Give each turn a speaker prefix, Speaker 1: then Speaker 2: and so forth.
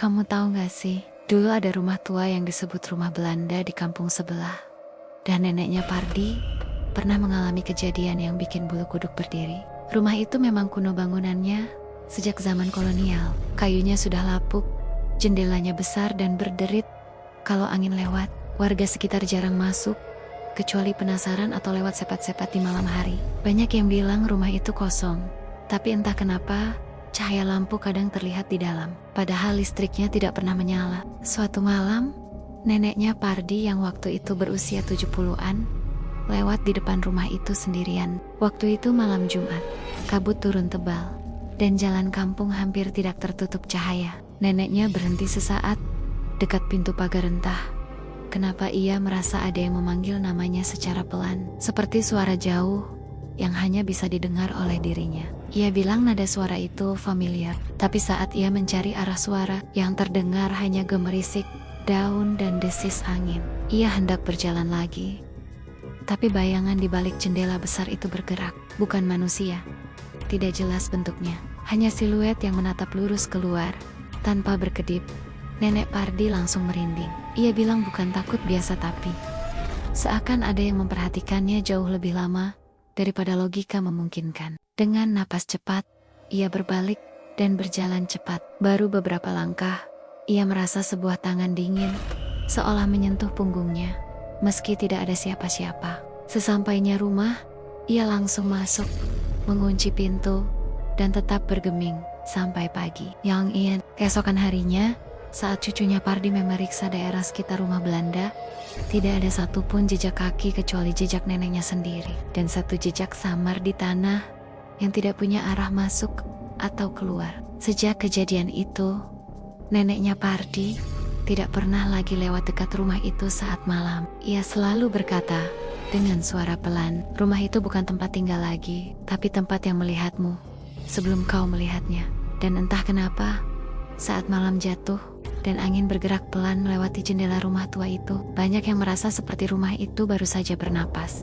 Speaker 1: Kamu tahu gak sih, dulu ada rumah tua yang disebut rumah Belanda di kampung sebelah. Dan neneknya Pardi pernah mengalami kejadian yang bikin bulu kuduk berdiri. Rumah itu memang kuno bangunannya, sejak zaman kolonial. Kayunya sudah lapuk, jendelanya besar dan berderit. Kalau angin lewat, warga sekitar jarang masuk, kecuali penasaran atau lewat sepat-sepat di malam hari. Banyak yang bilang rumah itu kosong, tapi entah kenapa, cahaya lampu kadang terlihat di dalam, padahal listriknya tidak pernah menyala. Suatu malam, neneknya Pardi yang waktu itu berusia 70-an, lewat di depan rumah itu sendirian. Waktu itu malam Jumat, kabut turun tebal, dan jalan kampung hampir tidak tertutup cahaya. Neneknya berhenti sesaat, dekat pintu pagar. Entah kenapa ia merasa ada yang memanggil namanya secara pelan, seperti suara jauh yang hanya bisa didengar oleh dirinya. Ia bilang nada suara itu familiar, tapi saat ia mencari arah suara, yang terdengar hanya gemerisik daun dan desis angin. Ia hendak berjalan lagi, tapi bayangan di balik jendela besar itu bergerak. Bukan manusia, tidak jelas bentuknya, hanya siluet yang menatap lurus keluar, tanpa berkedip. Nenek Pardi langsung merinding. Ia bilang bukan takut biasa, tapi seakan ada yang memperhatikannya jauh lebih lama daripada logika memungkinkan. Dengan napas cepat, ia berbalik dan berjalan cepat. Baru beberapa langkah, ia merasa sebuah tangan dingin, seolah menyentuh punggungnya, meski tidak ada siapa-siapa. Sesampainya rumah, ia langsung masuk, mengunci pintu, dan tetap bergeming sampai pagi. Keesokan harinya, saat cucunya Pardi memeriksa daerah sekitar rumah Belanda, tidak ada satupun jejak kaki kecuali jejak neneknya sendiri, dan satu jejak samar di tanah yang tidak punya arah masuk atau keluar. Sejak kejadian itu, neneknya Pardi tidak pernah lagi lewat dekat rumah itu saat malam. Ia selalu berkata dengan suara pelan, rumah itu bukan tempat tinggal lagi, tapi tempat yang melihatmu sebelum kau melihatnya. Dan entah kenapa, saat malam jatuh dan angin bergerak pelan melewati jendela rumah tua itu, banyak yang merasa seperti rumah itu baru saja bernapas.